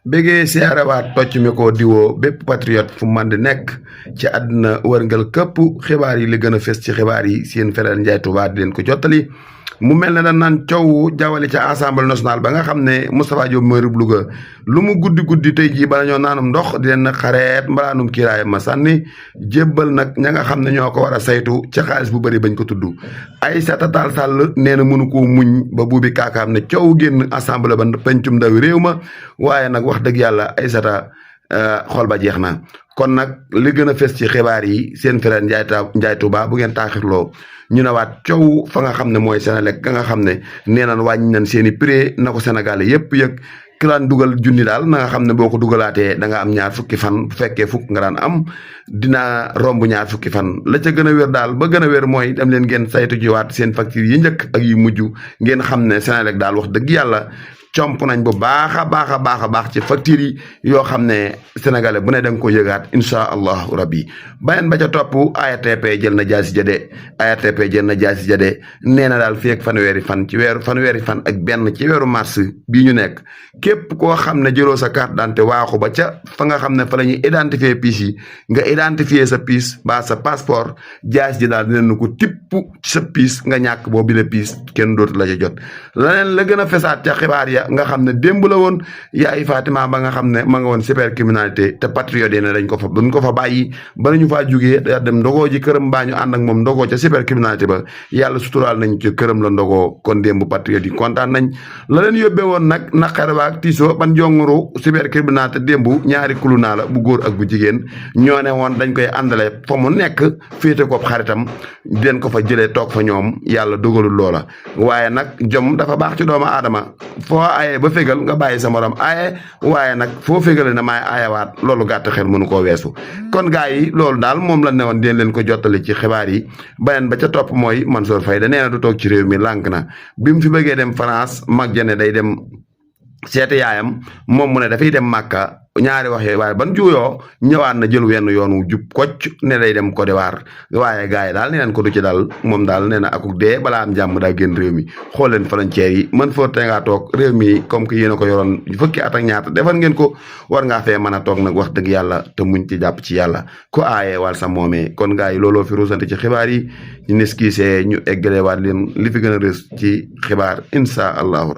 bégee siyaarewaat tocc mi ko diwoo bépp patriote fu man di nekk ci àdduna wërngal këpp xibaar yi li gën a fës ci xibaar yi seen frère Ndiaye Touba di leen ko jottali mu mel ne dañ naan coow jawali ca assemblée nationale ba nga xam ne Moustapha Diop mooy rub Louga lu mu guddi guddi tey jii bala ñoo naanum ndox di leen xareet mbalaanum kiiraay ma sànni jébbal nag ña nga xam ne ñoo ko war a saytu ca xaalis bu bëri bañ ko tudd Aïssata Tall Sall nee na mënu koo muñ ba buubi kaakaam ne coow génn assemblée ba pencum ndawi réew ma waaye nag wax dëgg yàlla Aïssata xol ba jeex na kon nag li gën a fës ci xibaar yi seen frère Ndiaye Touba bu ngeen taaxirloo ñu ne waat coow fa nga xam ne mooy Senelec ka nga xam ne nee nañ wàññi nañ seen i prix na ko Sénégal yëpp yëg ki daan dugal junni daal na nga xam ne boo ko dugalaatee da nga am ñaar fukki fan bu fekkee fukk nga daan am dina romb ñaar fukki fan la ca gën a wér daal ba gën a wér mooy dem leen ngeen saytu jiwaat seen facture yi njëkk ak yi mujj ngeen xam ne Senelec daal wax dëgg yàlla comp nañ bu baax a baax ci facture yi yoo xam ne sénégalais bu ne da nga ko yëgaat incha allahu rabbi beneen ba ca topp ARTP jël na jaasi jade ARTP jël na jaasi jade nee na daal fii ak fanweeri fan ak benn ci weeru mars bii ñu nekk képp koo xam ne jëloo sa carte d'identité waaxu ba ca fa nga xam ne fa la ñuy identifier piis yi nga identifier sa piis ba sa passeport jaasi ji daal dinañ ko tipp ci sa piis nga ñàkk boo bi la piis kenn dootu la ca jot leneen la gën a fesaat ca xibaar ya nga xam ne démb la woon yaay Fatima ba nga xam ne ma nga woon cybercriminalité te patriote yi ne duñ ko fa bàyyi bala ñu faa jugee da dem ndogoo ji këram mbaa ñu ànd ak moom ndogoo ca cybercriminalité ba yàlla suturaal nañ ci këram la ndogoo kon démb patriote yi kontaan nañ la leen yóbbee woon nag naqare waak tiisoo ban jonguru cybercriminalité démb ñaari kulu naa la bu góor ak bu jigéen ñoo ne woon dañ koy àndale fa mu nekk féete ko xaritam den ko fa jëlee toog fa ñoom yàlla dogalul loola waaye nag jom dafa baax ci doomu aadama aaye ba fégal nga bàyyi sa morom aaye waaye nag foo fégale na maay aayewaat loolu gàtt xel mënu koo weesu kon gars yi loolu daal moom la ne woon deen leen ko jottali ci xibaar yi beneen ba ca topp mooy Mansour Faye da nee na du toog ci réew mi lànk na bi mu fi bëggee dem France mag jane day dem seeti yaayam moom mu ne dafay dem Màkka ñaari wax yooyu waaye ban juuyoo ñëwaat na jël wenn yoonu jub kocc ne day dem Côte d'Ivoire waaye gars yi daal nee nañ ko du ci dal moom daal nee na akuk dee balaa am jàmm daa génn réew mi xool leen frontière yi man foo te ngaa toog réew mi comme que yéen a ko yoroon fukki at ak ñaata defal ngeen ko war ngaa fee mën a toog nag wax dëgg yàlla te muñ ci jàpp ci yàlla ko aaye wal sa moomee kon gars yi looloo fi ruusante ci xibaar yi ñu neskiisee ñu eggalewaat leen li fi gën a rës ci xibaar insha allahu